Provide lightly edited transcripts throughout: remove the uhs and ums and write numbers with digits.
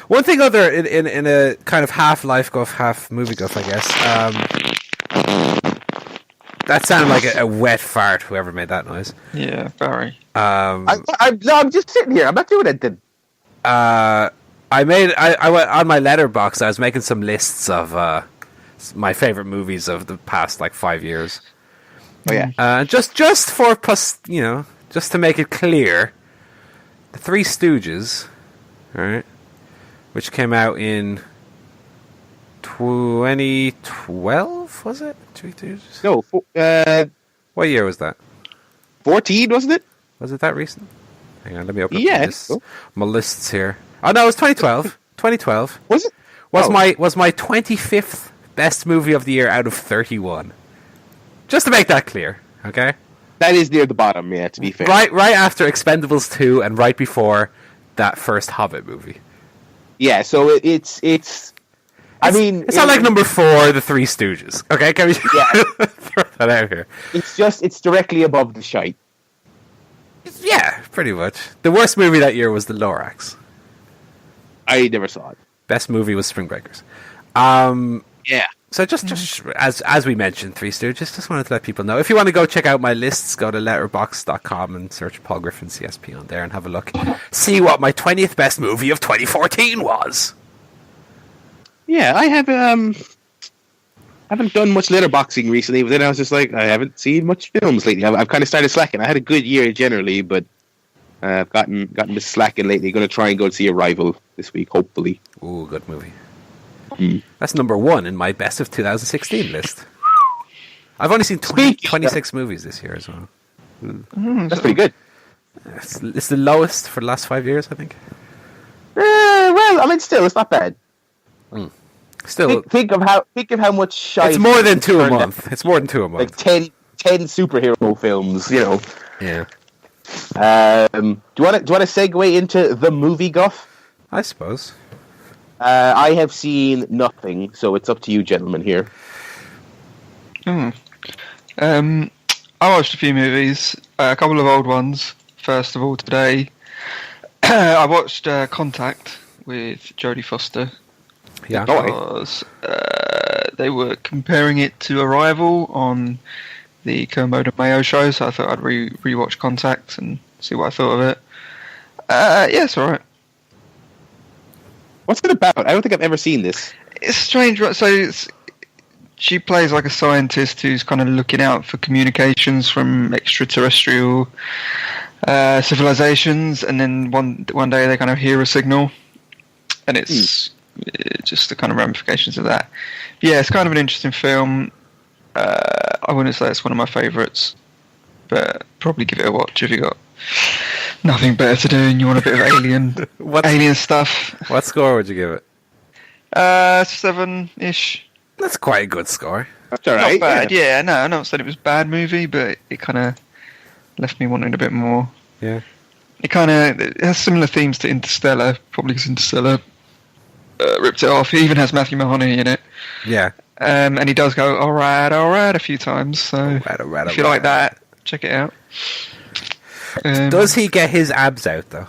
One thing other in a kind of half life Guff, half movie Guff, I guess. That sounded like a wet fart. Whoever made that noise. Yeah, very. I'm just sitting here. I'm not doing anything. I went on my letterbox. I was making some lists of my favorite movies of the past 5 years. Oh yeah. Just for just to make it clear, The Three Stooges, all right, which came out in 2012, was it? Three Stooges? No. What year was that? 14, wasn't it? Was it that recent? Hang on, let me open up my lists here. Oh no, it was 2012. 2012. Was it? Was my 25th best movie of the year out of 31. Just to make that clear, okay? That is near the bottom, yeah, to be fair. Right after Expendables 2 and right before that first Hobbit movie. Yeah, so it's it's not like number 4, The Three Stooges. Okay, can we throw that out here? It's directly above the shite. Yeah, pretty much. The worst movie that year was The Lorax. I never saw it. Best movie was Spring Breakers. Yeah. So just as we mentioned, Three Stooges, just wanted to let people know. If you want to go check out my lists, go to letterboxd.com and search Paul Griffin CSP on there and have a look. See what my 20th best movie of 2014 was. Yeah, I haven't done much letterboxing recently, but then I was just like, I haven't seen much films lately. I've kind of started slacking. I had a good year generally, but I've gotten to slacking lately. Going to try and go see Arrival this week, hopefully. Ooh, good movie. That's number 1 in my best of 2016 list. I've only seen 26 movies this year as well. That's pretty good. It's the lowest for the last 5 years, I think. Well, I mean, still, it's not bad. Still, think of how much shite. It's more than 2 a month. It's more than 2 a month. Like 10 superhero films, you know. Yeah. Do you want to segue into the movie, Guff? I suppose. I have seen nothing, so it's up to you, gentlemen. Here. I watched a few movies, a couple of old ones. First of all, today, I watched Contact with Jodie Foster. Yeah. Because they were comparing it to Arrival on the Kermode and Mayo show, so I thought I'd rewatch Contact and see what I thought of it. Yeah, it's alright. What's it about? I don't think I've ever seen this. It's strange, right? So she plays like a scientist who's kind of looking out for communications from extraterrestrial civilizations, and then one day they kind of hear a signal, and it's just the kind of ramifications of that. Yeah, it's kind of an interesting film. I wouldn't say it's one of my favourites, but probably give it a watch if you got nothing better to do and you want a bit of alien stuff. What score would you give it? 7-ish. That's quite a good score. That's all right. Not bad. Yeah, no, I'm not saying it was a bad movie, but it kind of left me wanting a bit more. Yeah. It has similar themes to Interstellar, probably because Interstellar ripped it off. It even has Matthew McConaughey in it. Yeah. And he does go, all right, a few times. So if you like that, check it out. Does he get his abs out, though?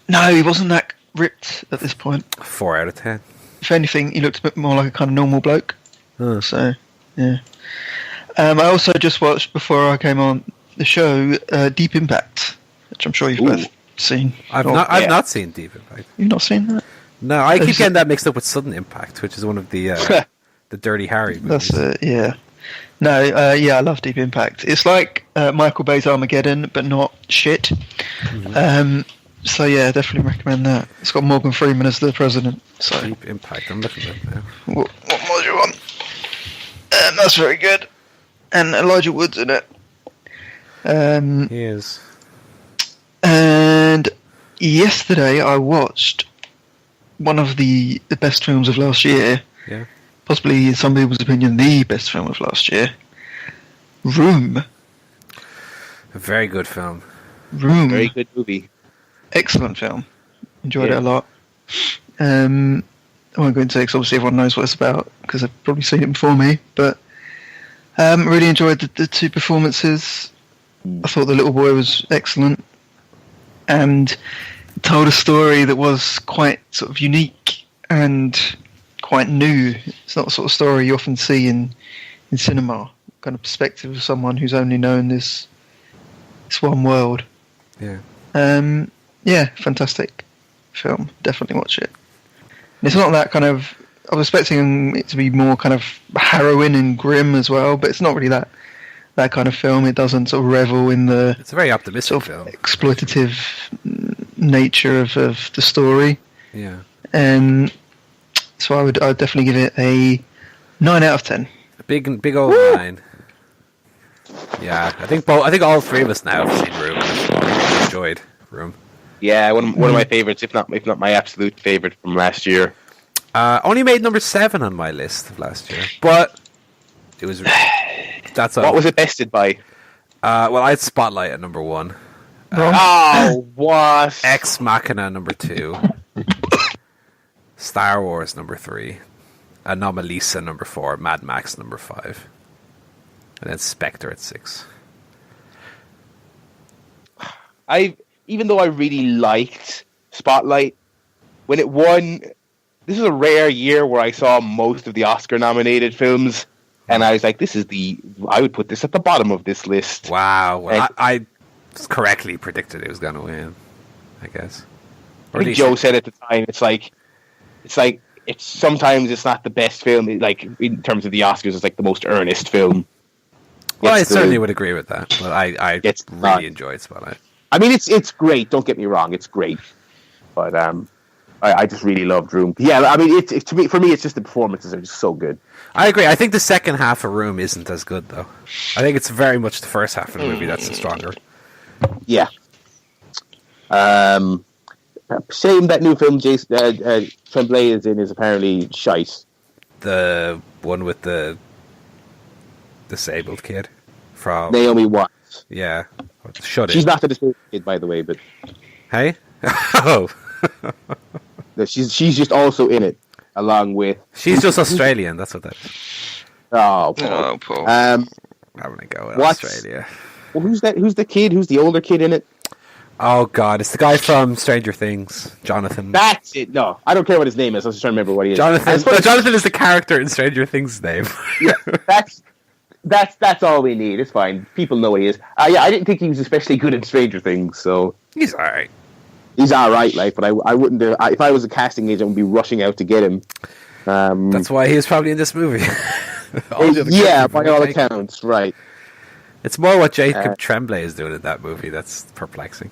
No, he wasn't that ripped at this point. 4 out of 10. If anything, he looked a bit more like a kind of normal bloke. Oh. So, yeah. I also just watched, before I came on the show, Deep Impact, which I'm sure you've both seen. I've not seen Deep Impact. You've not seen that? No, I keep getting that mixed up with Sudden Impact, which is one of the the Dirty Harry movies. That's it, yeah. No, I love Deep Impact. It's like Michael Bay's Armageddon, but not shit. Mm-hmm. So yeah, definitely recommend that. It's got Morgan Freeman as the president. So Deep Impact, I'm looking at it now. What more do you want? That's very good. And Elijah Wood's in it. He is. And yesterday I watched one of the best films of last year. Yeah. Possibly, in some people's opinion, the best film of last year. Room. A very good film. Room. Very good movie. Excellent film. Enjoyed it a lot. I won't go into it because obviously everyone knows what it's about because they've probably seen it before me. But really enjoyed the two performances. I thought the little boy was excellent. And told a story that was quite sort of unique and quite new. It's not the sort of story you often see in cinema. Kind of perspective of someone who's only known this one world. Yeah. Yeah, fantastic film. Definitely watch it. And it's not that kind of. I was expecting it to be more kind of harrowing and grim as well, but it's not really that kind of film. It doesn't sort of revel in the. It's a very optimistic sort of film. Exploitative nature of the story. Yeah. So I'd definitely give it a 9 out of 10. A big old 9. Yeah, I think all three of us now have seen Room. And enjoyed Room. Yeah, one of my favorites, if not my absolute favorite from last year. Only made number 7 on my list of last year, but it was. That's what was it bested by? Well, I had Spotlight at number 1. What? Ex Machina number 2. Star Wars number 3. Anomalisa number 4. Mad Max number 5. And then Spectre at 6. Even though I really liked Spotlight, when it won, this is a rare year where I saw most of the Oscar-nominated films, and I was like, I would put this at the bottom of this list. Wow. Well, I correctly predicted it was going to win, I guess. I think Joe said at the time, it's sometimes it's not the best film, like, in terms of the Oscars, it's like the most earnest film. Well, I certainly would agree with that, but I really enjoyed Spotlight. I mean, it's great. Don't get me wrong, it's great, but I just really loved Room. Yeah, I mean, for me, it's just the performances are just so good. I agree. I think the second half of Room isn't as good, though. I think it's very much the first half of the movie that's the stronger. Yeah. Shame that new film Tremblay is in is apparently shite. The one with the disabled kid from Naomi Watts. Yeah. Shut it. She's not the disabled kid, by the way, but hey? Oh. No, she's just also in it, along with. She's just Australian. That's what that is. Oh, Paul. Paul. Having a go at Australia. Well, who's that? Who's the kid? Who's the older kid in it? Oh God, it's the guy from Stranger Things, Jonathan. That's it. No, I don't care what his name is. I was just trying to remember what he is. Jonathan is the character in Stranger Things' name. Yeah, that's all we need. It's fine. People know what he is. Yeah, I didn't think he was especially good in Stranger Things, so he's all right. He's all right, like, but I wouldn't. If I was a casting agent, I would be rushing out to get him. That's why he was probably in this movie. Yeah, by all accounts, right. It's more what Jacob Tremblay is doing in that movie that's perplexing.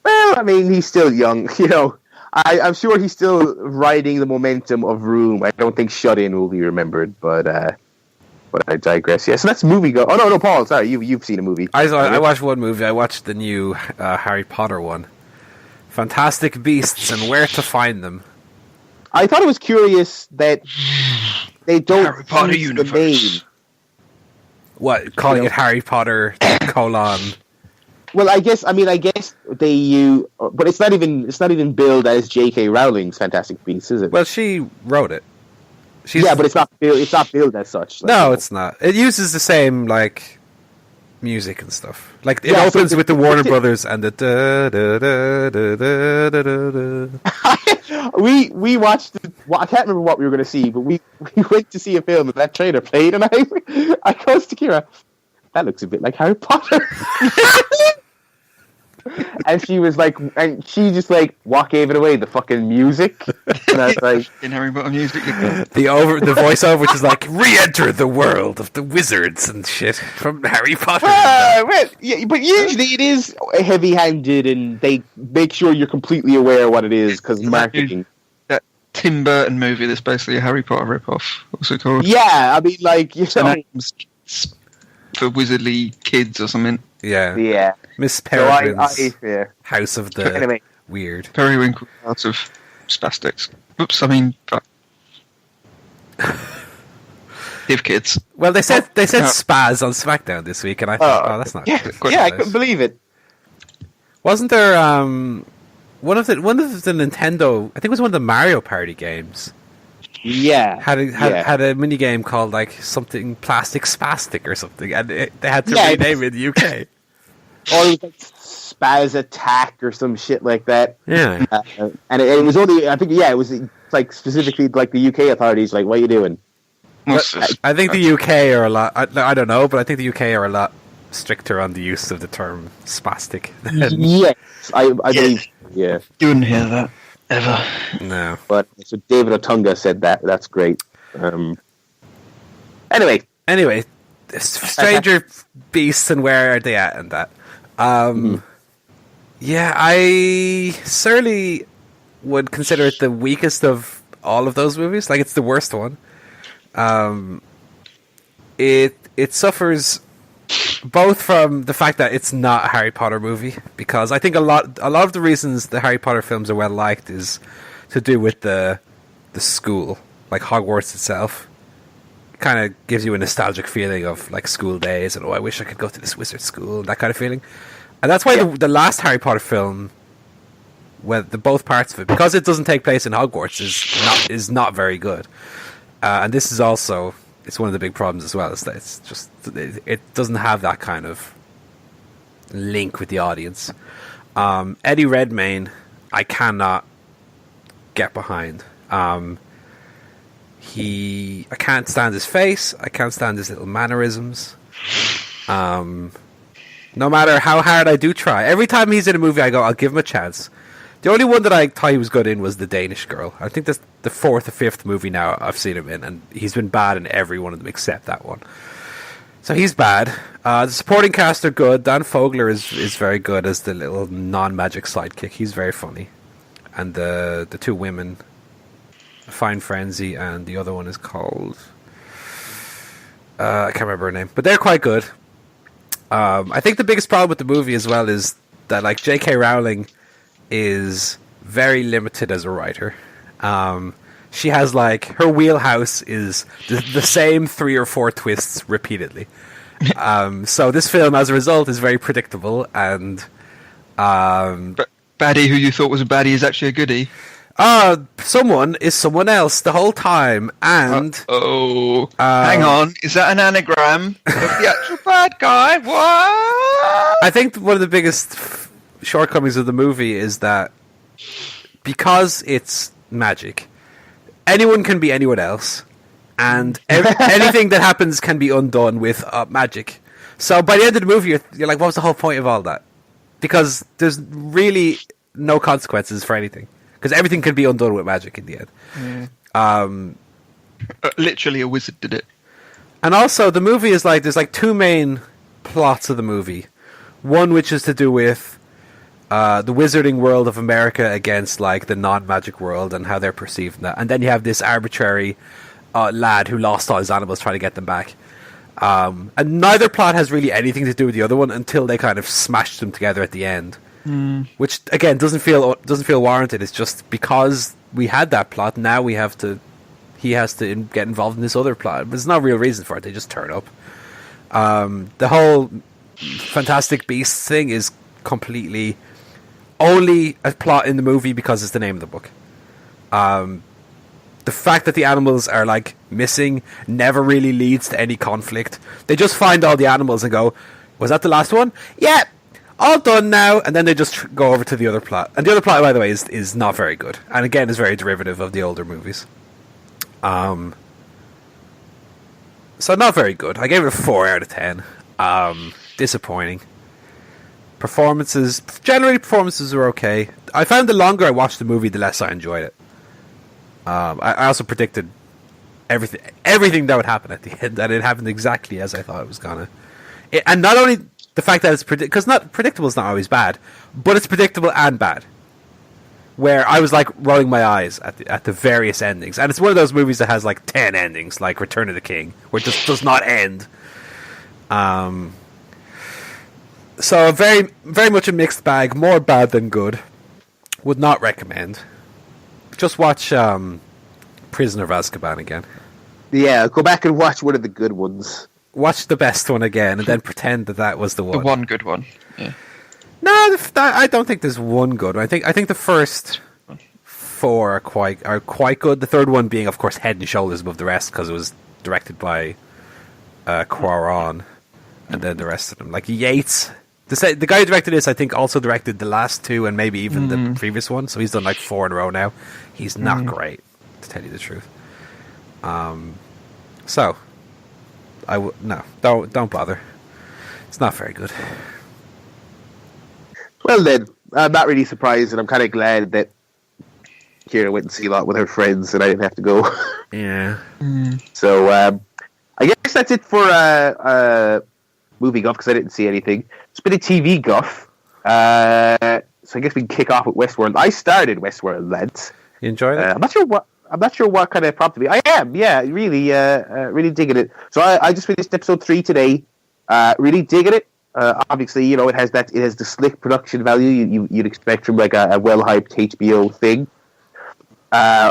Well, I mean, he's still young, you know. I'm sure he's still riding the momentum of Room. I don't think Shut In will be remembered, but I digress. Yeah, so that's movie go. Oh no, Paul. Sorry, you've seen a movie. I watched one movie. I watched the new Harry Potter one, Fantastic Beasts and Where to Find Them. I thought it was curious that they don't Harry Potter use universe. the name. What, calling it Harry Potter : Well, I guess they but it's not even billed as J.K. Rowling's Fantastic Beasts, is it? Well, she wrote it. Yeah, but it's not billed as such. No, it's not. It uses the same like music and stuff. Like it Yeah, opens so with the Warner Brothers and the da da da da da da da. We watched. I can't remember what we were going to see, but we went to see a film and that trailer played, and I goes to Kira, that looks a bit like Harry Potter. And she was like, and she just like, what gave it away? The fucking music. And I was like, in Harry Potter music. The voiceover, which is like, re-enter the world of the wizards and shit from Harry Potter. well, yeah, but usually it is heavy-handed, and they make sure you're completely aware of what it is because marketing. That Tim Burton movie that's basically a Harry Potter ripoff. What's it called? Yeah, I mean, like, you know, for wizardly kids or something. Yeah. Miss Peregrine's yeah. House of the Anyway. Weird. Periwinkle House of Spastics. Oops, I mean, give kids. Well, they said spaz on SmackDown this week, and I thought, that's not yeah, good. I couldn't believe it. Wasn't there one of the Nintendo? I think it was one of the Mario Party games. Yeah, had a mini game called like something Plastic Spastic or something, and they had to rename it in the UK. Or it was like Spaz attack or some shit like that. Yeah. And it was only, I think, it was like specifically like the UK authorities, like, what are you doing? I think the UK are a lot. I don't know, but I think the UK are a lot stricter on the use of the term spastic. Yes, I believe. Yeah, You wouldn't hear that ever. No. but so David Otunga said that. That's great. Anyway, Stranger Beasts and where are they at and that. Yeah, I certainly would consider it the weakest of all of those movies. Like, it's the worst one. It suffers both from the fact that it's not a Harry Potter movie, because I think a lot of the reasons the Harry Potter films are well liked is to do with the school, like Hogwarts itself. Kind of gives you a nostalgic feeling of like school days and I wish I could go to this wizard school, that kind of feeling. And that's why the last Harry Potter film, well, both parts of it, because it doesn't take place in Hogwarts, is not very good. And this is also, it's one of the big problems as well, is that it's just, it doesn't have that kind of link with the audience. Eddie Redmayne, I cannot get behind. I can't stand his face. I can't stand his little mannerisms. No matter how hard I do try, every time he's in a movie, I go, I'll give him a chance. The only one that I thought he was good in was The Danish Girl. I think that's the fourth or fifth movie now I've seen him in, and he's been bad in every one of them except that one. So he's bad. The supporting cast are good. Dan Fogler is very good as the little non-magic sidekick. He's very funny. And the two women, Fine Frenzy, and the other one is called... I can't remember her name. But they're quite good. I think the biggest problem with the movie as well is that, like, J.K. Rowling is very limited as a writer. She has, like, her wheelhouse is the same 3 or 4 twists repeatedly. So this film, as a result, is very predictable, and... But baddie who you thought was a baddie is actually a goodie. Someone is someone else the whole time, and... hang on, is that an anagram of the actual bad guy? What? I think one of the biggest shortcomings of the movie is that because it's magic, anyone can be anyone else, and anything that happens can be undone with magic. So by the end of the movie, you're like, what was the whole point of all that? Because there's really no consequences for anything. Because everything can be undone with magic in the end. Yeah. Literally a wizard did it. And also, the movie is like, there's like 2 main plots of the movie. One which is to do with the wizarding world of America against like the non-magic world and how they're perceived in that. And then you have this arbitrary lad who lost all his animals trying to get them back. And neither plot has really anything to do with the other one until they kind of smashed them together at the end. Which again doesn't feel warranted. It's just because we had that plot, now he has to get involved in this other plot. But there's no real reason for it. They just turn up. The whole Fantastic Beasts thing is completely only a plot in the movie because it's the name of the book. The fact that the animals are like missing never really leads to any conflict. They just find all the animals and go, was that the last one? Yeah, all done now. And then they just go over to the other plot. And the other plot, by the way, is not very good. And again, is very derivative of the older movies. So not very good. I gave it a 4 out of 10. Disappointing. Performances were okay. I found the longer I watched the movie, the less I enjoyed it. I also predicted everything that would happen at the end, and it happened exactly as I thought it was gonna. And not only the fact that it's because predictable is not always bad, but it's predictable and bad. Where I was like rolling my eyes at the various endings, and it's one of those movies that has like 10 endings, like Return of the King, where it just does not end. So very, very much a mixed bag, more bad than good. Would not recommend. Just watch Prisoner of Azkaban again. Yeah, go back and watch one of the good ones. Watch the best one again, and then pretend that was the one. The one good one. Yeah. No, I don't think there's one good one. I think the first 4 are quite good. The third one being, of course, head and shoulders above the rest because it was directed by Cuarón, and then the rest of them, like Yates, The guy who directed this, I think, also directed the last two and maybe even the previous one. So he's done like 4 in a row now. He's not great, to tell you the truth. So no, don't bother. It's not very good. Well then, I'm not really surprised, and I'm kind of glad that Kira went and see a lot with her friends, and I didn't have to go. Yeah. So I guess that's it for movie Guff, because I didn't see anything. It's been a TV Guff. So I guess we can kick off with Westworld. I started Westworld, lads. You enjoyed it? I'm not sure what kind of prompted me. I am, yeah, really digging it. So I just finished episode 3 today. Really digging it. Obviously, it has the slick production value you'd expect from like a well-hyped HBO thing.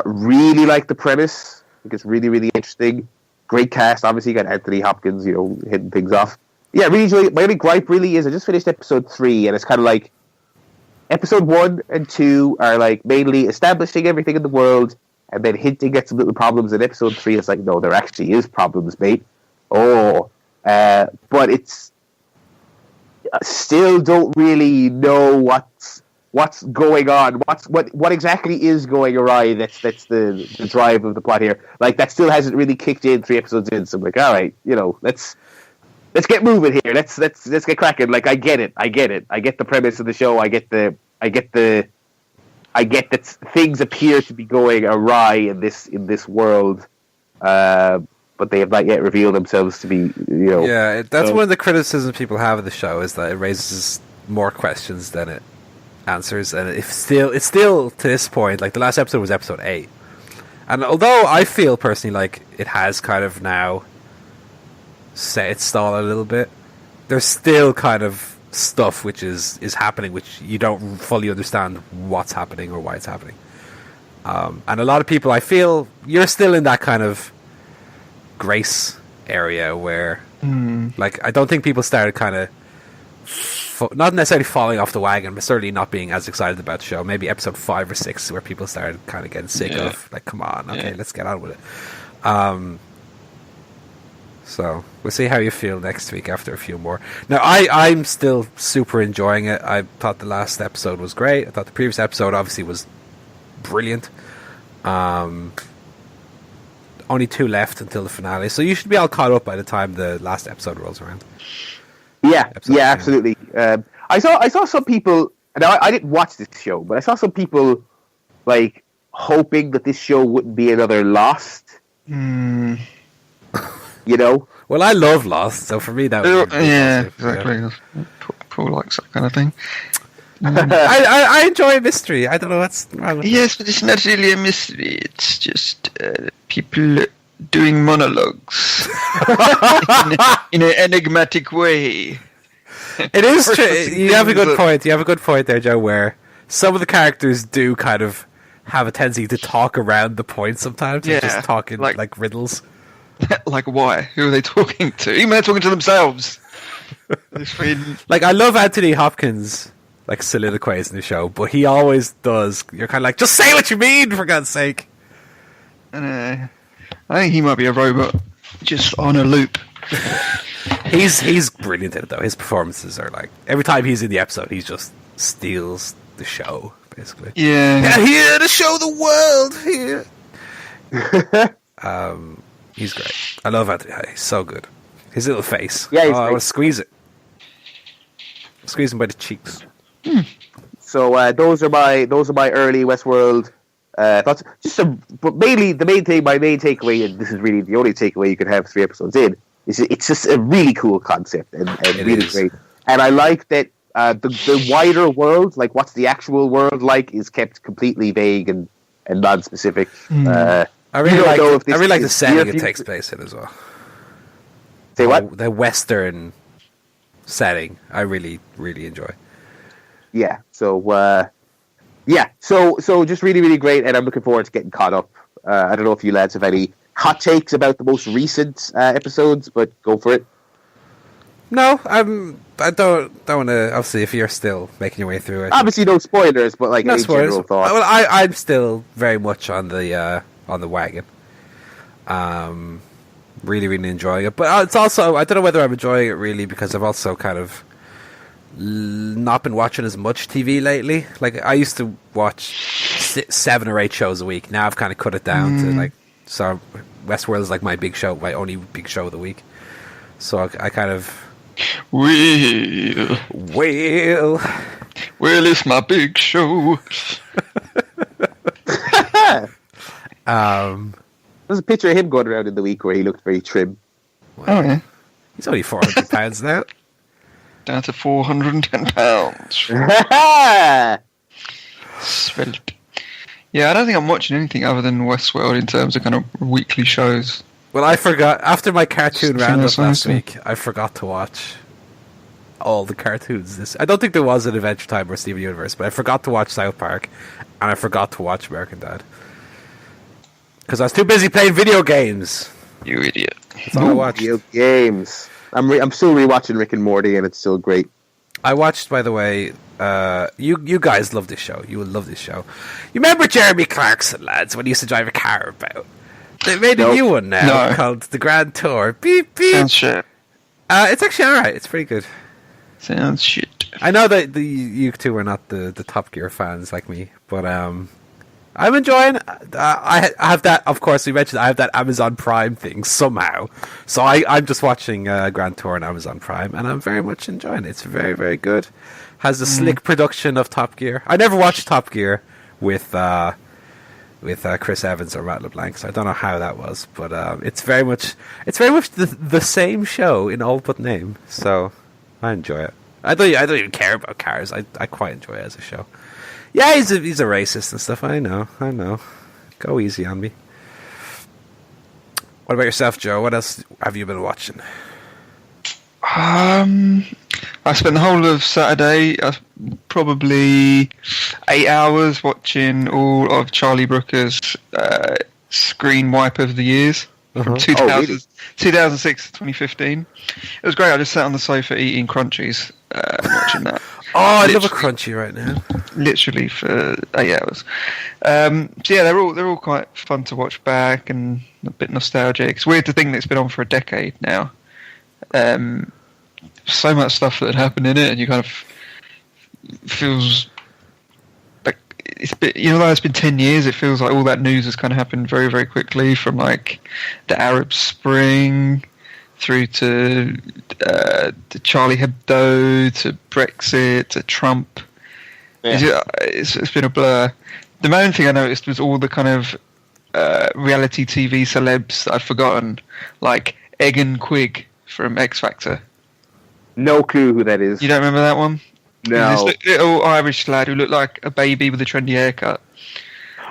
Really like the premise. I think it's really, really interesting. Great cast. Obviously, you got Anthony Hopkins, hitting things off. Yeah, really enjoy it. My only gripe really is I just finished episode 3, and it's kind of like episode 1 and 2 are like mainly establishing everything in the world and then hinting at some little problems. In episode 3, it's like, no, there actually is problems, mate. But it's still don't really know what's going on. What exactly is going awry? That's the drive of the plot here. Like that still hasn't really kicked in 3 episodes in. So I'm like, all right, let's get moving here. Let's get cracking. Like I get it. I get the premise of the show. I get that things appear to be going awry in this world. But they have not yet revealed themselves to be, Yeah, that's one of the criticisms people have of the show, is that it raises more questions than it answers, and it's still to this point, like the last episode was episode 8, and although I feel personally like it has kind of now set its stall a little bit, there's still kind of stuff which is happening which you don't fully understand what's happening or why it's happening, and a lot of people, I feel you're still in that kind of grace area where like I don't think people started kind of not necessarily falling off the wagon, but certainly not being as excited about the show. Maybe episode 5 or 6 where people started kind of getting sick of like, come on, okay, let's get on with it. So we'll see how you feel next week after a few more. Now I'm still super enjoying it. I thought the last episode was great. I thought the previous episode obviously was brilliant. Only 2 left until the finale, so you should be all caught up by the time the last episode rolls around. Yeah, absolutely. I saw some people. Now I didn't watch this show, but I saw some people like hoping that this show wouldn't be another Lost. Well, I love Lost, so for me that would be exactly. Yeah. Paul likes that kind of thing. I enjoy mystery. I don't know what's wrong with Yes, but it's not really a mystery. It's just people doing monologues in an enigmatic way. It is true. You have a good point. You have a good point there, Joe, where some of the characters do kind of have a tendency to talk around the point sometimes. Yeah, just talking like riddles. Like why? Who are they talking to? Even they're talking to themselves. Like, I love Anthony Hopkins like soliloquies in the show, but he always does. You're kind of like, just say what you mean, for God's sake. I think he might be a robot, just on a loop. He's brilliant in it though. His performances are like, every time he's in the episode, he just steals the show, basically. Yeah, here to show the world. Here. He's great. I love Anthony. He's so good. His little face. Yeah, I want to squeeze it. Squeeze him by the cheeks. So those are my early Westworld thoughts. But mainly my main takeaway, and this is really the only takeaway you could have 3 episodes in, is it's just a really cool concept and really great. And I like that the wider world, like what's the actual world like, is kept completely vague and non-specific. I really like the setting it takes place in as well. Say what? The Western setting, I really, really enjoy. Yeah. So just really, really great, and I'm looking forward to getting caught up. I don't know if you lads have any hot takes about the most recent episodes, but go for it. No, I don't want to. Obviously, if you're still making your way through it, obviously no spoilers, but like any general thoughts. Well, I'm still very much on the wagon. Really, really enjoying it, but it's also, I don't know whether I'm enjoying it really because I've also kind of not been watching as much TV lately. Like I used to watch 7 or 8 shows a week. Now I've kind of cut it down to like, so Westworld is like my big show, my only big show of the week. So I kind of Well, it's my big show. There's a picture of him going around in the week where he looked very trim. Oh yeah, he's only 400 pounds now. Down to 410 pounds. Svelte. Yeah, I don't think I'm watching anything other than Westworld in terms of kind of weekly shows. Well, I forgot after my cartoon roundup last week. I forgot to watch all the cartoons. I don't think there was an Adventure Time or Steven Universe, but I forgot to watch South Park, and I forgot to watch American Dad because I was too busy playing video games. You idiot! That's all I watched. Video games. I'm still rewatching Rick and Morty, and it's still great. I watched, by the way. You guys love this show. You will love this show. You remember Jeremy Clarkson, lads, when he used to drive a car about? They made a new one now called The Grand Tour. Beep beep. Sounds shit. It's actually alright. It's pretty good. Sounds shit. I know that you two are not the Top Gear fans like me, but I'm enjoying. I have that. Of course, we mentioned I have that Amazon Prime thing somehow, so I'm just watching Grand Tour on Amazon Prime, and I'm very much enjoying it. It's very, very good. Has the slick production of Top Gear. I never watched Top Gear with Chris Evans or Matt LeBlanc, so I don't know how that was, but it's very much the same show in all but name. So I enjoy it. I don't even care about cars. I quite enjoy it as a show. Yeah, he's a racist and stuff. I know. Go easy on me. What about yourself, Joe? What else have you been watching? I spent the whole of Saturday, probably 8 hours, watching all of Charlie Brooker's Screenwipe of the years from 2006 to 2015. It was great. I just sat on the sofa eating crunchies, watching that. Oh, I love a crunchy right now. Literally for 8 hours. So yeah, they're all quite fun to watch back and a bit nostalgic. It's weird to think that it's been on for a decade now. So much stuff that had happened in it, and you kind of feels like it's been, though it's been 10 years, it feels like all that news has kind of happened very, very quickly, from like the Arab Spring through to Charlie Hebdo to Brexit to Trump. Yeah. It's been a blur. The main thing I noticed was all the kind of reality TV celebs that I'd forgotten, like Egan Quigg from X Factor. No clue who that is. You don't remember that one? No. This little Irish lad who looked like a baby with a trendy haircut.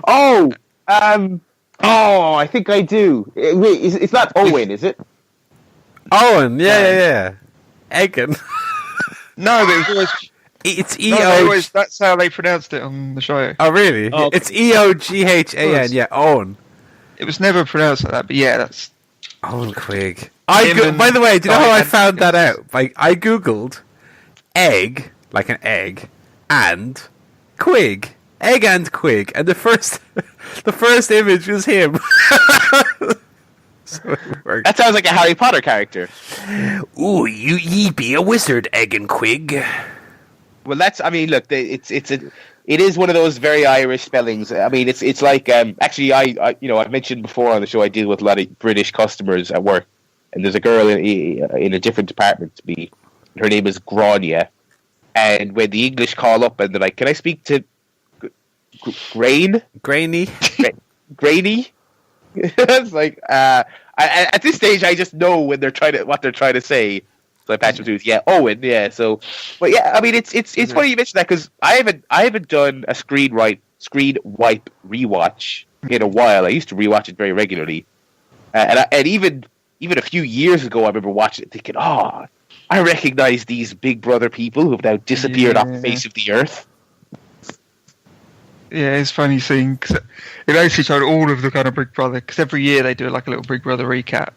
Oh, I think I do. Wait, it's not Owen, is it? Owen, yeah. Egan. No, but it was always... It's E-O... that's how they pronounced it on the show. Oh, really? Oh, it's E-O-G-H-A-N, yeah, Owen. It was never pronounced like that, but yeah, that's... Owen Quigg. By the way, do you know how I found that out? I googled egg, like an egg, and Quigg. Egg and Quigg, and the first image was him. So that sounds like a Harry Potter character. Ooh, ye be a wizard, Egg and Quigg. Well, look, it is one of those very Irish spellings. I mean, it's like actually, I've mentioned before on the show I deal with a lot of British customers at work, and there's a girl in a different department to me. Her name is Grania, and when the English call up and they're like, "Can I speak to Grainy?" It's like at this stage, I just know when what they're trying to say. So I patch them to Owen, yeah. So, but yeah, I mean, it's funny you mentioned that because I haven't done a Screenwipe rewatch in a while. I used to rewatch it very regularly, and even a few years ago, I remember watching it thinking, I recognize these Big Brother people who have now disappeared off the face of the earth. Yeah, it's funny seeing, because it actually showed all of the kind of Big Brother, because every year they do like a little Big Brother recap,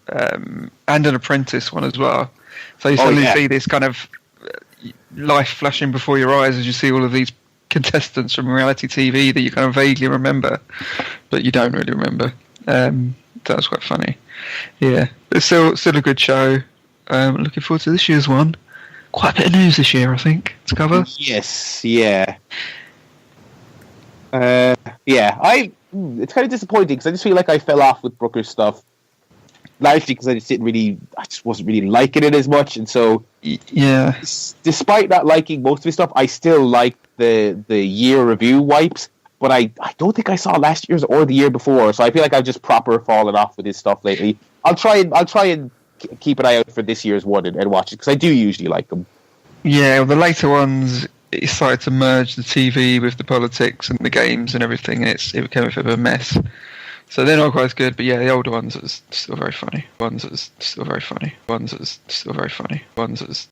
and an Apprentice one as well. So you suddenly see this kind of life flashing before your eyes as you see all of these contestants from reality TV that you kind of vaguely remember, but you don't really remember. That was quite funny. Yeah, it's still a good show. Looking forward to this year's one. quite a bit of news this year, I think, to cover. Yes, yeah. It's kind of disappointing because I just feel like I fell off with Brooker's stuff, largely because I just wasn't really liking it as much, and so yeah. Despite not liking most of his stuff, I still like the year review wipes. But I don't think I saw last year's or the year before, so I feel like I've just proper fallen off with his stuff lately. I'll try and keep an eye out for this year's one and watch it because I do usually like them. Yeah, well, the later ones, it started to merge the TV with the politics and the games and everything, and it became a bit of a mess. So they're not quite as good, but yeah, the older ones are still very funny. Ones are still very funny. Ones are still very funny. Ones are